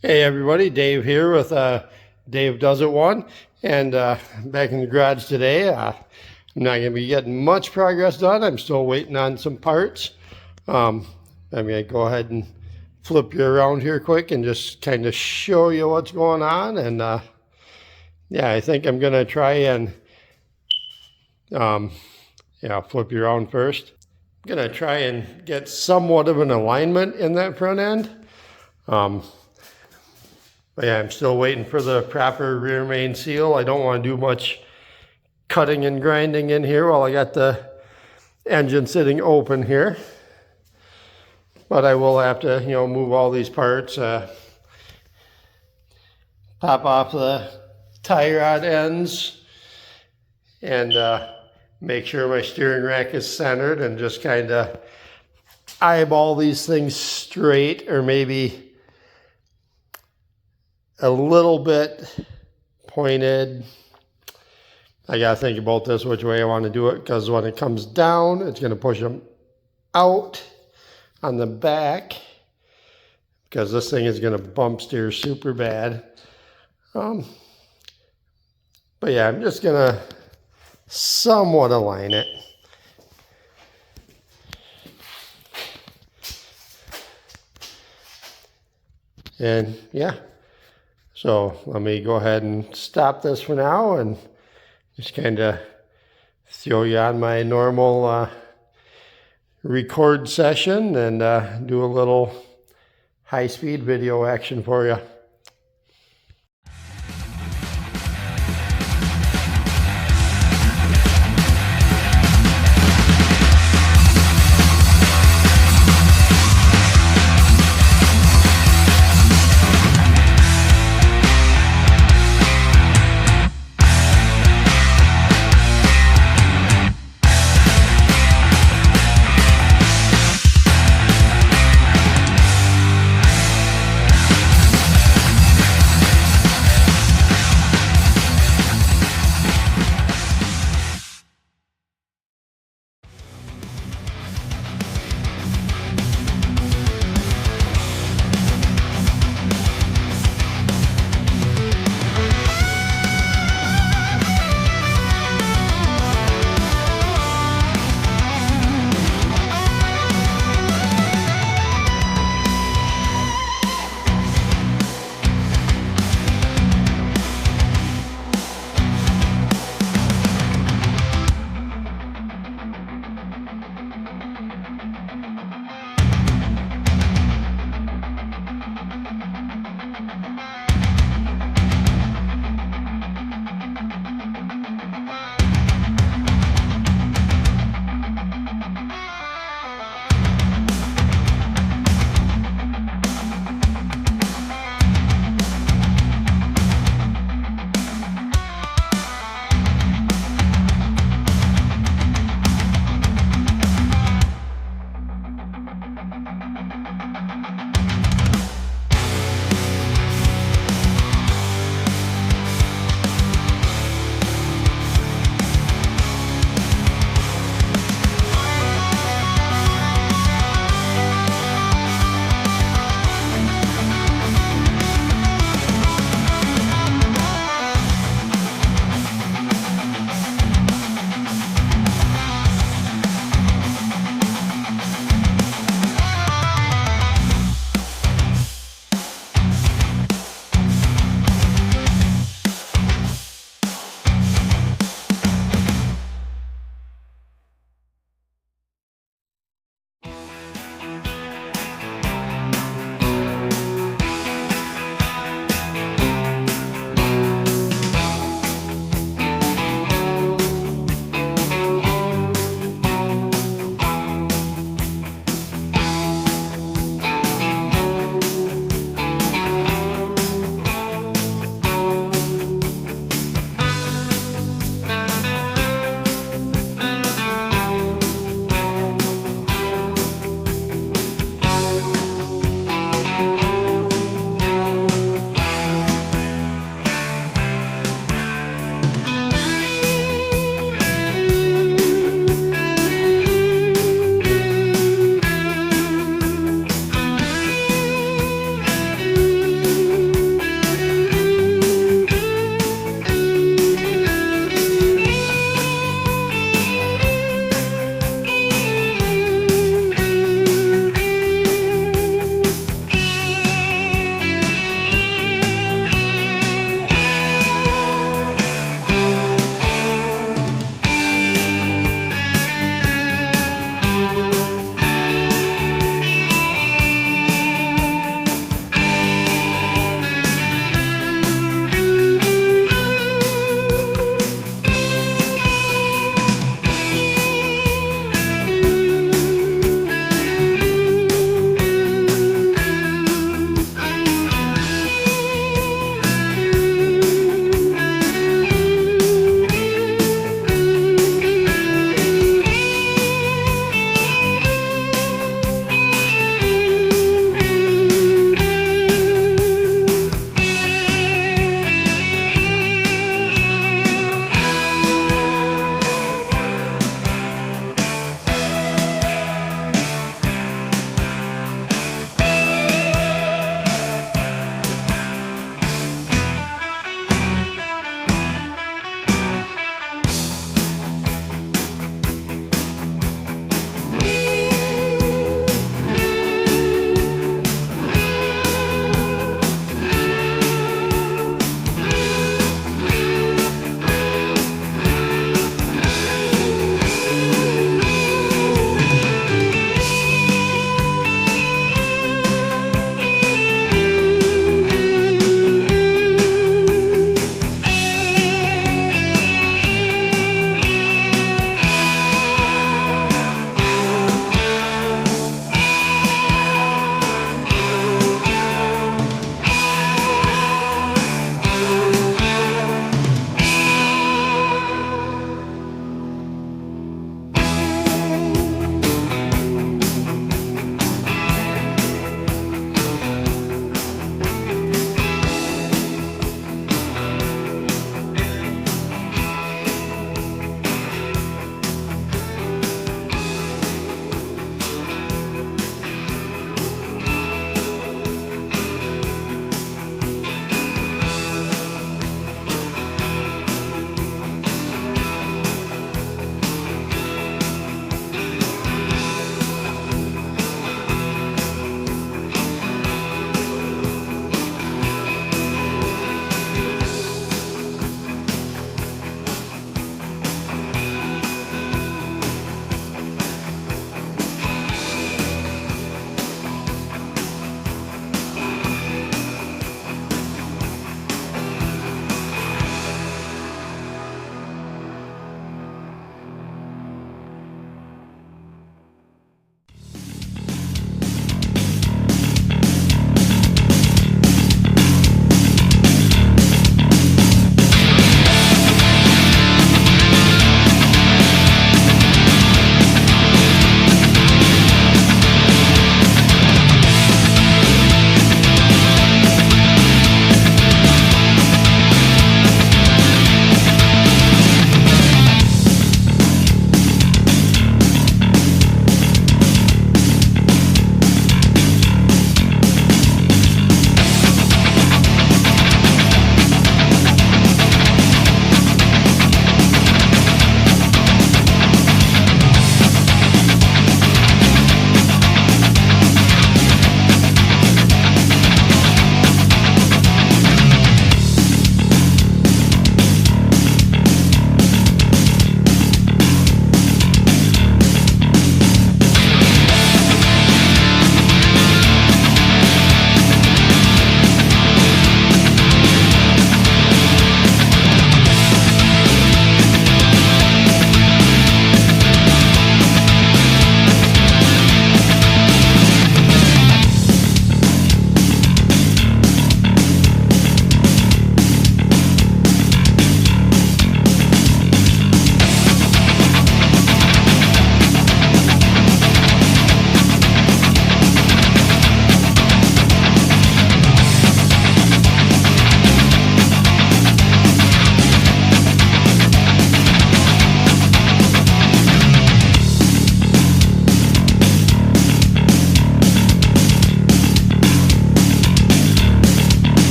Hey everybody, Dave here with Dave Does It One, and back in the garage today. I'm not going to be getting much progress done. I'm still waiting on some parts. I'm going to go ahead and flip you around here quick and just kind of show you what's going on. And yeah, I think I'm going to try and flip you around first. I'm going to try and get somewhat of an alignment in that front end. But yeah, I'm still waiting for the proper rear main seal. I don't want to do much cutting and grinding in here while I got the engine sitting open here. But I will have to, move all these parts, pop off the tie rod ends, and make sure my steering rack is centered, and just kind of eyeball these things straight, or maybe a little bit pointed. I gotta think about this, which way I want to do it, because when it comes down, it's going to push them out on the back, because this thing is going to bump steer super bad. But yeah, I'm just going to somewhat align it. And yeah. So let me go ahead and stop this for now and just kind of throw you on my normal record session and do a little high-speed video action for you.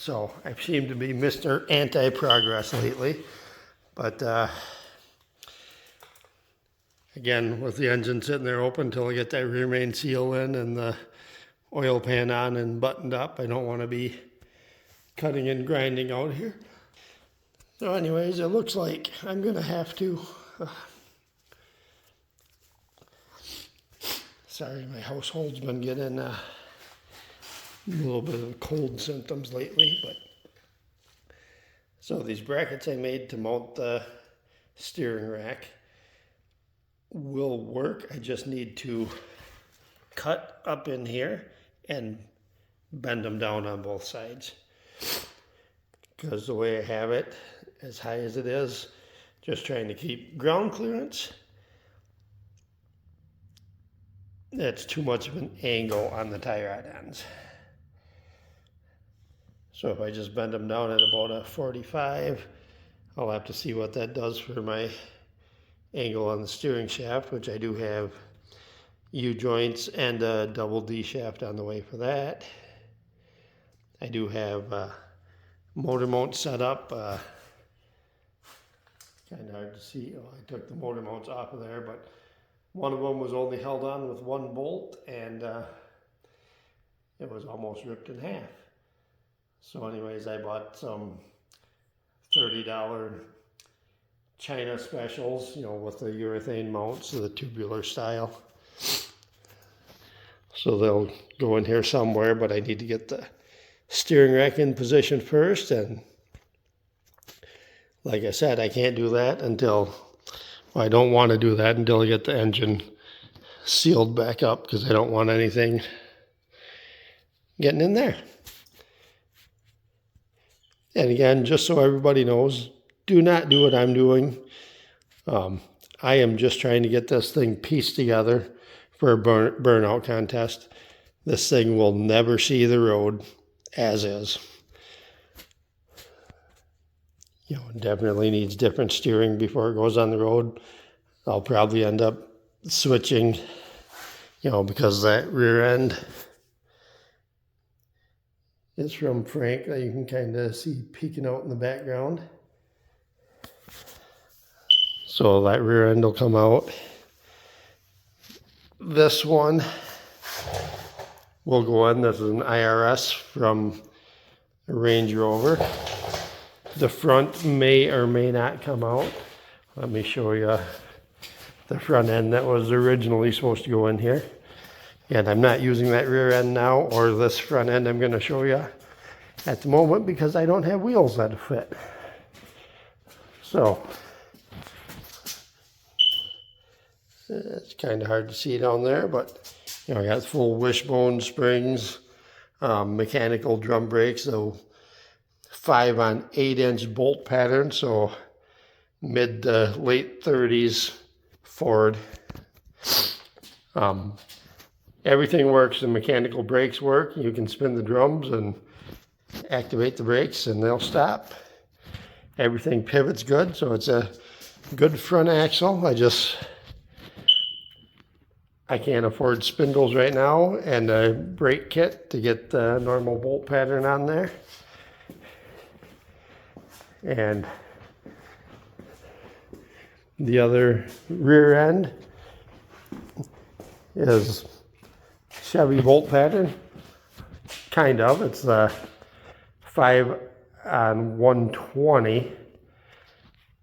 So I seem to be Mr. Anti-Progress lately. But again, with the engine sitting there open until I get that rear main seal in and the oil pan on and buttoned up, I don't want to be cutting and grinding out here. So anyways, it looks like I'm going to have to... sorry, my household's been getting a little bit of cold symptoms lately, but... So these brackets I made to mount the steering rack will work. I just need to cut up in here and bend them down on both sides. Because the way I have it, as high as it is, just trying to keep ground clearance, that's too much of an angle on the tie rod ends. So if I just bend them down at about a 45, I'll have to see what that does for my angle on the steering shaft, which I do have U-joints and a double D shaft on the way for that. I do have motor mount set up. Kind of hard to see. Oh, I took the motor mounts off of there, but one of them was only held on with one bolt, and it was almost ripped in half. So anyways, I bought some $30 China specials, you know, with the urethane mounts, the tubular style. So they'll go in here somewhere, but I need to get the steering rack in position first. And like I said, I can't do that until, well, I don't want to do that until I get the engine sealed back up, because I don't want anything getting in there. And again, just so everybody knows, do not do what I'm doing. I am just trying to get this thing pieced together for a burnout contest. This thing will never see the road as is. You know, it definitely needs different steering before it goes on the road. I'll probably end up switching, you know, because that rear end is from Frank, that you can kind of see peeking out in the background. So that rear end will come out. This one will go in. This is an IRS from a Range Rover. The front may or may not come out. Let me show you the front end that was originally supposed to go in here. And I'm not using that rear end now, or this front end I'm going to show you at the moment, because I don't have wheels that fit. So it's kind of hard to see down there, but you know, I got full wishbone springs, mechanical drum brakes, so 5 on 8-inch bolt pattern, so mid to late 30s Ford. Everything works. The mechanical brakes work. You can spin the drums and activate the brakes and they'll stop. Everything pivots good, so it's a good front axle. I can't afford spindles right now and a brake kit to get the normal bolt pattern on there. And the other rear end is Chevy bolt pattern, kind of. It's the 5 on 120,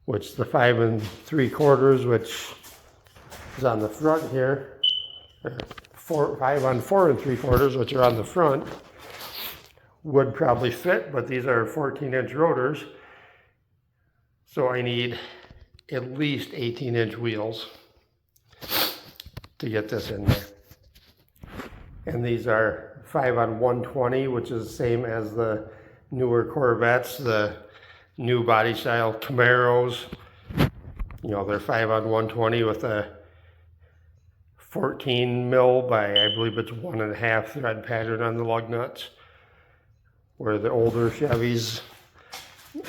which the 5 3/4, which is on the front here, or 5 on 4 3/4, which are on the front, would probably fit, but these are 14-inch rotors, so I need at least 18-inch wheels to get this in there. And these are 5 on 120, which is the same as the newer Corvettes, the new body style Camaros. You know, they're 5 on 120 with a 14 mil by, I believe it's 1.5 thread pattern on the lug nuts, where the older Chevys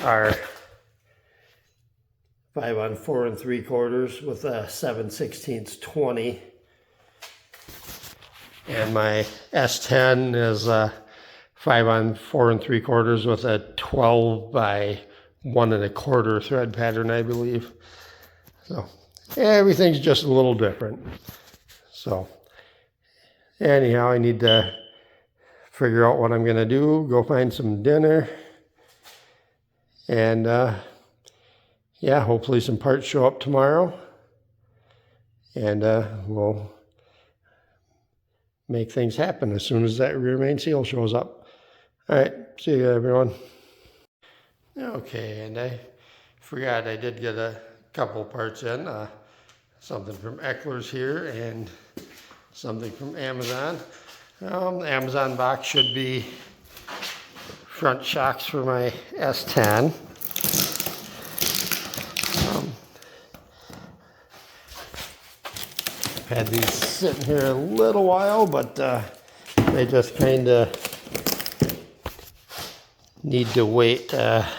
are 5 on 4 3/4 with a 7/16 20. And my S10 is 5 on 4 3/4 with a 12 by 1 1/4 thread pattern, I believe. So everything's just a little different. So anyhow, I need to figure out what I'm going to do, go find some dinner, and yeah, hopefully some parts show up tomorrow, and we'll make things happen as soon as that rear main seal shows up. All right, see you everyone. Okay, and I forgot I did get a couple parts in, something from Eckler's here and something from Amazon. The Amazon box should be front shocks for my S10. I've had these sitting here a little while, but they just kind of need to wait. I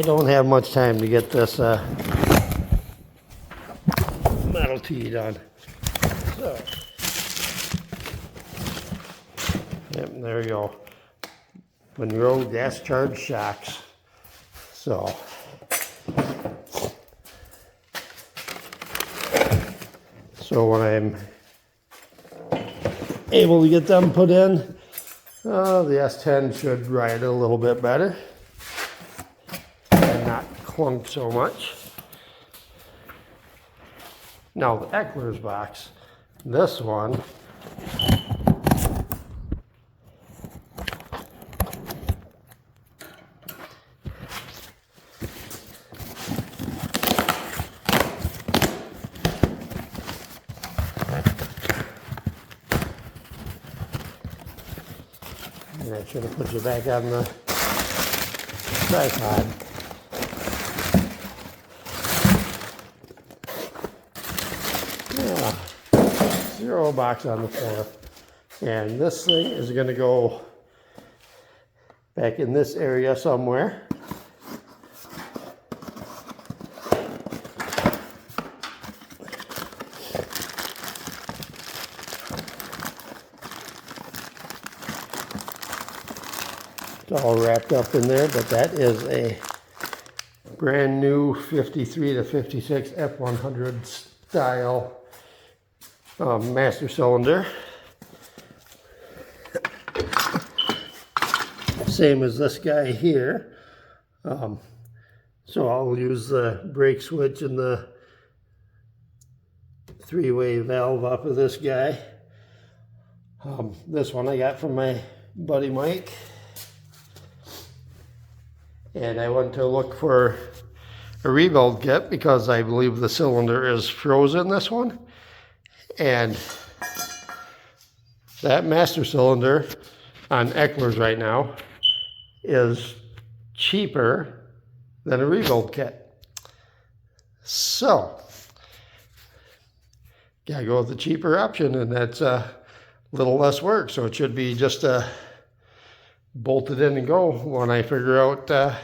don't have much time to get this metal tee done. So, yep, there you go. Monroe gas charged shocks. So, when I'm able to get them put in, the S10 should ride a little bit better and not clunk so much. Now the Eckler's box, this one, and I should have put you back on the tripod. Yeah, zero box on the floor. And this thing is going to go back in this area somewhere. It's all wrapped up in there, but that is a brand new 53 to 56 F100 style master cylinder. Same as this guy here. So I'll use the brake switch and the three-way valve off of this guy. This one I got from my buddy Mike. And I went to look for a rebuild kit because I believe the cylinder is frozen, this one. And that master cylinder on Eckler's right now is cheaper than a rebuild kit. So, gotta go with the cheaper option, and that's a little less work. So it should be just bolt it in and go when I figure out the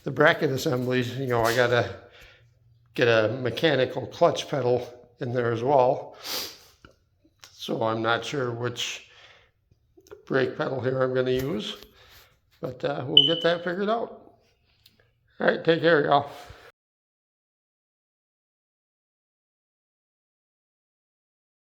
bracket assemblies. You know, I gotta get a mechanical clutch pedal in there as well. So I'm not sure which brake pedal here I'm gonna use, but we'll get that figured out. All right, take care, y'all.